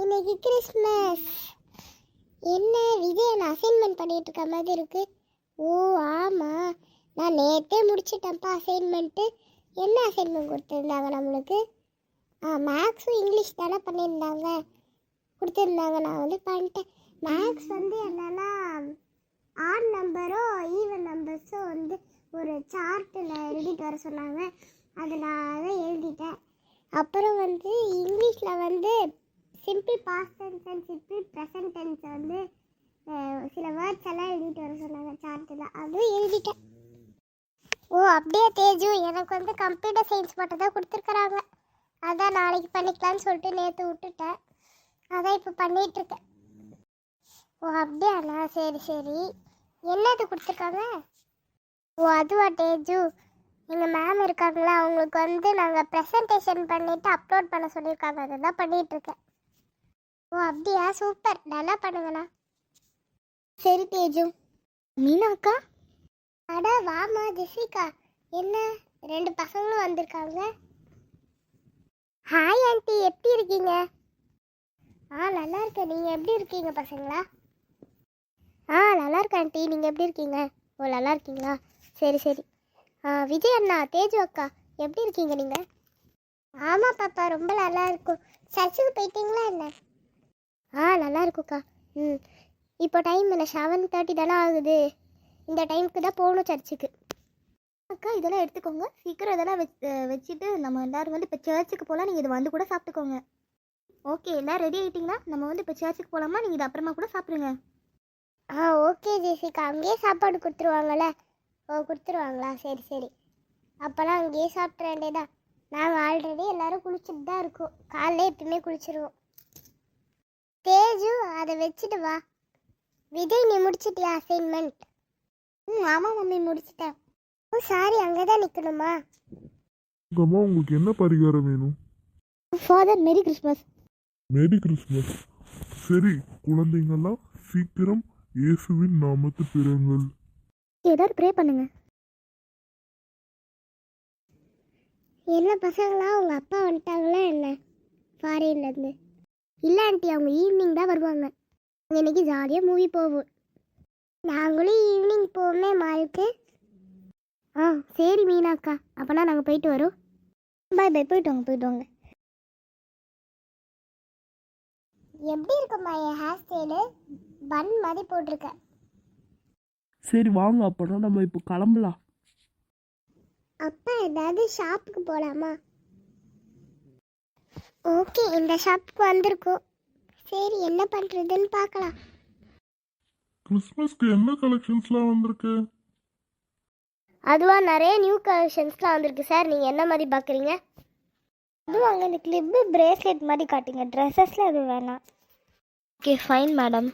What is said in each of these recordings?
இன்னைக்கு கிறிஸ்மஸ். என்ன விஜய் அசைன்மெண்ட் பண்ணிட்டு இருக்க மாதிரி இருக்கு. ஓ ஆமாம், நான் நேற்றே முடிச்சிட்டேன்ப்பா அசைன்மெண்ட்டு. என்ன அசைன்மெண்ட் கொடுத்துருந்தாங்க நம்மளுக்கு? மேக்ஸும் இங்கிலீஷ் தானே பண்ணியிருந்தாங்க, கொடுத்துருந்தாங்க. நான் வந்து பண்ணிட்டேன். மேக்ஸ் வந்து என்னென்னா ஆட் நம்பரோ ஈவன் நம்பர்ஸோ வந்து ஒரு சார்ட்டில் எழுதிட்டு வர சொன்னாங்க. அதை நான் அதை எழுதிட்டேன். அப்புறம் வந்து இங்கிலீஷில் வந்து simple past tense and simple present tense வந்து சில வேர்ட்ஸ் எல்லாம் எழுதிட்டு வர சொன்னாங்க சார்ட்டில், அதுவும் எழுதிட்டேன். ஓ அப்படியே தேஜு, எனக்கு வந்து கம்ப்யூட்டர் சயின்ஸ் மட்டும் தான் கொடுத்துருக்குறாங்க. அதான் நாளைக்கு பண்ணிக்கலான்னு சொல்லிட்டு நேற்று விட்டுட்டேன். அதான் இப்போ பண்ணிகிட்ருக்கேன். ஓ அப்படியாண்ணா, சரி சரி. என்னது கொடுத்துருக்காங்க? ஓ அதுவா தேஜு, எங்கள் மேம் இருக்காங்களா, அவங்களுக்கு வந்து நாங்கள் ப்ரெசன்டேஷன் பண்ணிவிட்டு அப்லோட் பண்ண சொல்லியிருக்காங்க. அதை தான் பண்ணிகிட்ருக்கேன். ஓ அப்படியா, சூப்பர், நல்லா பண்ணுங்கண்ணா. சரி தேஜு. மீனாக்கா? அடா வாமா ஜெசிகா, என்ன 2 பசங்களும் வந்திருக்காங்க. ஹாய் ஆண்டி, எப்படி இருக்கீங்க? நல்லா இருக்கேன். நீங்கள் எப்படி இருக்கீங்க பசங்களா? நல்லா இருக்கேன் ஆண்டி, நீங்கள் எப்படி இருக்கீங்க? ஓ நல்லா இருக்கீங்களா, சரி சரி. விஜய் அண்ணா, தேஜு அக்கா, எப்படி இருக்கீங்க நீங்கள்? ஆமாம் பாப்பா, ரொம்ப நல்லா இருக்கும். சர்ச்சுக்கு போயிட்டீங்களா என்ன? நல்லா இருக்குக்கா. இப்போ டைம் என்ன 7:30 தானே ஆகுது. இந்த டைமுக்கு தான் போகணும் சர்ச்சுக்கு. அக்கா இதெல்லாம் எடுத்துக்கோங்க, சீக்கிரம் இதெல்லாம் வச்சுட்டு நம்ம எல்லோரும் வந்து இப்போ சர்ச்சுக்கு போகலாம். நீங்கள் இதை வந்து கூட சாப்பிட்டுக்கோங்க. ஓகே, எல்லாம் ரெடி ஆகிட்டிங்களா? நம்ம வந்து இப்போ சர்ச்சுக்கு போகலாமா? நீங்கள் இது அப்புறமா கூட சாப்பிடுங்க. ஓகே ஜெசிகா, அங்கேயே சாப்பாடு கொடுத்துருவாங்கள்ல? ஓ கொடுத்துருவாங்களா, சரி சரி. அப்போல்லாம் அங்கேயே சாப்பிட்ற வேண்டியதான். நாங்கள் ஆல்ரெடி எல்லோரும் குளிச்சுட்டு தான் இருக்கோம். காலையில் எப்பயுமே குளிச்சிருவோம். தேஜு அதை வச்சுட்டு வா. விஜய், நீ முடிச்சிட்டியா அசைன்மெண்ட்? ஆமாம் மம்மி, முடிச்சிட்டேன். ஓ சாரி, அங்கே தான் நிற்கணுமா? அம்மா, உங்களுக்கு என்ன பரிகாரம் வேணும்? Father, merry Christmas. Merry Christmas. சரி குழந்தைங்கள்லாம், சீக்கிரம் இயேசுவின் நாமத்து பிறங்கள். ஏதாவது ப்ரே பண்ணுங்க. என்ன பசங்களா, உங்கள் அப்பா வந்துட்டாங்களா என்ன ஃபாரின்லேருந்து? இல்லை ஆண்டி, அவங்க ஈவினிங் தான் வருவாங்க. இன்னைக்கு ஜாலியாக மூவி போவோம். நாங்களும் ஈவினிங் போவோமே மாலுக்கு. சரி மீனாக்கா, அப்போனா நாங்கள் போயிட்டு வரோம். பாய் பாய், போயிட்டு வாங்க போயிட்டு வாங்க. எப்படி இருக்குமா என் ஹேர் ஸ்டைலு? பன் மாதிரி போட்டிருக்கேன். சரி வாங்க, அப்போனா நம்ம இப்போ கிளம்பலாம். அப்பா ஏதாவது ஷாப்புக்கு போகலாமா? ஓகே, இந்த ஷாப்புக்கு வந்திருக்கோம். சரி என்ன பண்ணுறதுன்னு பார்க்கலாம். கிறிஸ்மஸ்க்கு என்ன கலெக்ஷன்ஸ்லாம் வந்திருக்கு? அதுவா, நிறைய நியூ கலெக்ஷன்ஸ்லாம் வந்திருக்கு சார். நீங்கள் என்ன மாதிரி பார்க்குறீங்க? அதுவும் அங்கே இந்த கிளிப்பு பிரேஸ்லெட் மாதிரி காட்டுங்க. ட்ரெஸ்ஸஸில் அது வேணாம். Okay fine madam.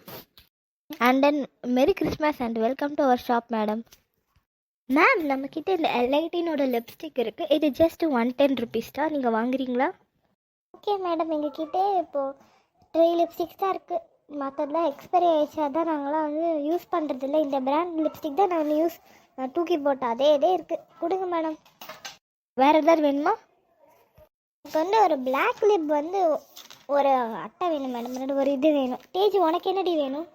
And then merry Christmas and welcome to our shop madam. Ma'am, நம்மக்கிட்ட இந்த எல்ஐடினோட லிப்ஸ்டிக் இருக்குது. இது ஜஸ்ட் 110 ருபீஸ் தான். நீங்கள் வாங்குறீங்களா? ஓகே மேடம், எங்ககிட்ட இப்போது 3 லிப்ஸ்டிக்ஸ் தான் இருக்குது. மற்றதெல்லாம் எக்ஸ்பைரி ஆகிடுச்சு. அதான் நாங்களாம் வந்து யூஸ் பண்ணுறதில்ல. இந்த பிராண்ட் லிப்ஸ்டிக் தான் நான் தூக்கி போட்டேன். அதே இருக்குது, கொடுங்க மேடம். வேறு எதாவது வேணுமா? இப்போ வந்து ஒரு பிளாக் லிப் வந்து ஒரு அட்டை வேணும் மேடம். ஒரு இது வேணும். தேஜ், உனக்கு என்னடி வேணும்?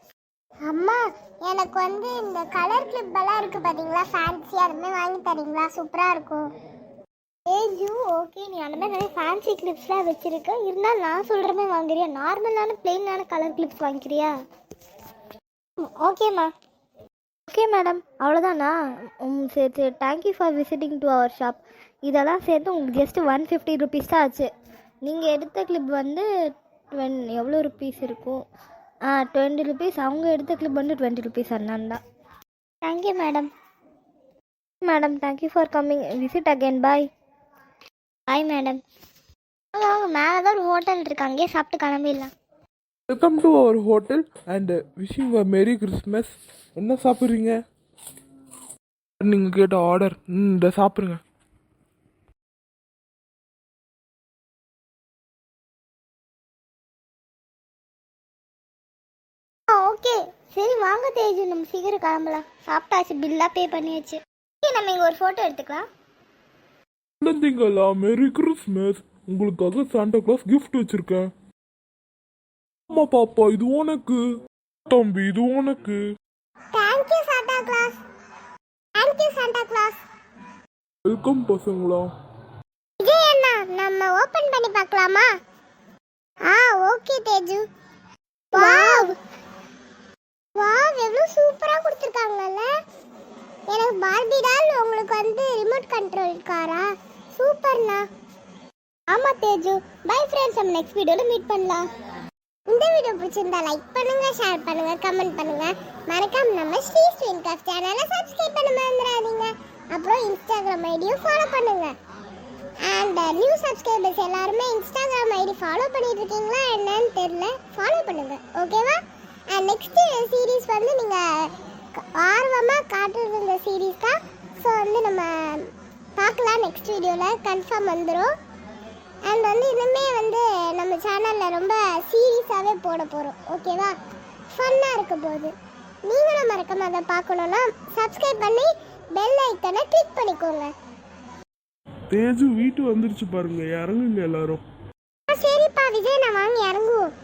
அம்மா, எனக்கு வந்து இந்த கலர் கிளிப் எல்லாம் இருக்குது பார்த்தீங்களா, ஃபேன்சி, அதுமாதிரி வாங்கி தரீங்களா? சூப்பராக இருக்கும். தேஜு, ஓகே, நீ அந்த மாதிரி நிறைய ஃபேன்சி கிளிப்ஸ்லாம் வச்சுருக்க. இருந்தாலும் நான் சொல்கிற மாதிரி வாங்குறியா? நார்மலான பிளெயினான கலர் கிளிப்ஸ் வாங்கிக்கிறியா? ஓகேம்மா. ஓகே மேடம், அவ்வளோதானா? சரி சரி, thank you for visiting to our shop. இதெல்லாம் சேர்த்து உங்களுக்கு ஜஸ்ட் 150 ருபீஸ் தான் ஆச்சு. நீங்கள் எடுத்த கிளிப் வந்து எவ்வளோ ருபீஸ் இருக்கும்? 20 ருபீஸ். அவங்க எடுத்த கிளிப் வந்து 20 ருபீஸ் அண்ணான் தான். Thank you madam. Madam, thank you for coming. Visit again. Bye. Bye madam. அவங்க மேலே தான் ஒரு ஹோட்டல் இருக்கு, அங்கேயே சாப்பிட்டு கிளம்பிடலாம். Welcome to our hotel and wishing a merry Christmas. என்ன சாப்பிட்றீங்க? நீங்கள் கேட்ட ஆர்டர். இதை சாப்பிடுங்க. ஓகே சரி வாங்க தேஜு, நம்ம சீக்கிரம் கிளம்பலாம். சாப்பிட்டாச்சு, பில்லாக பே பண்ணியாச்சு. நம்ம இங்கே ஒரு ஃபோட்டோ எடுத்துக்கலாம். குழந்தைங்களா, மேரி கிறிஸ்மஸ். உங்களுக்காக சாண்டா கிளாஸ் கிஃப்ட் வச்சுருக்கேன். ஆமா பாப்பா, இது உனக்கு. தம்பி, இது உனக்கு. Thank you Santa Claus. Thank you Santa Claus. Welcome பசங்களா. விஜய் அண்ணா, நம்ம ஓபன் பண்ணி பார்க்கலாமா? ஓகே தேஜு. வாவ் வாவ், எவ்வளவு சூப்பரா கொடுத்திருக்காங்கல்ல. எனக்கு பார்பி டால், உங்களுக்கு வந்து ரிமோட் கண்ட்ரோல் காரா? சூப்பர்ண்ணா. ஆமா தேஜு. பை ஃப்ரெண்ட்ஸ், நம்ம நெக்ஸ்ட் வீடியோல மீட் பண்ணலாம். இந்த வீடியோ பிடிச்சிருந்தா லைக் பண்ணுங்க, ஷேர் பண்ணுங்க, கமெண்ட் பண்ணுங்க. மறக்காம நம்ம ஸ்ரீ ஸ்வீன் கிராஃப்ட் சேனலை சப்ஸ்கிரைப் பண்ண மறந்துடாதீங்க. அப்புறம் இன்ஸ்டாகிராம் ஐடியும் ஃபாலோ பண்ணுங்க. அண்ட் நியூ சப்ஸ்கிரைபர்ஸ் எல்லாருமே இன்ஸ்டாகிராம் ஐடி ஃபாலோ பண்ணிட்டு இருக்கீங்களா என்னன்னு தெரியல, ஃபாலோ பண்ணுங்க, ஓகேவா? அண்ட் நெக்ஸ்ட் சீரீஸ் வந்து நீங்கள் ஆர்வமாக காட்டுறது இந்த சீரீஸ் தான். ஸோ வந்து நம்ம பார்க்கலாம், நெக்ஸ்ட் வீடியோவில் கன்ஃபார்ம் வந்துடும். அண்ட் வந்து இனிமே வந்து நம்ம சேனலில் ரொம்ப சீரியஸாகவே போட போகிறோம், ஓகேவா? ஃபன்னாக இருக்க போகுது. நீங்களும் மறக்காம அதை பார்க்கணுன்னா சப்ஸ்கிரைப் பண்ணி பெல் ஐக்கனை கிளிக் பண்ணிக்கோங்க. தேஜு வீட்டு வந்துருச்சு பாருங்க, இறங்குங்க எல்லாரும். சரிப்பா விஜய், நான் வாங்கி இறங்குவோம்.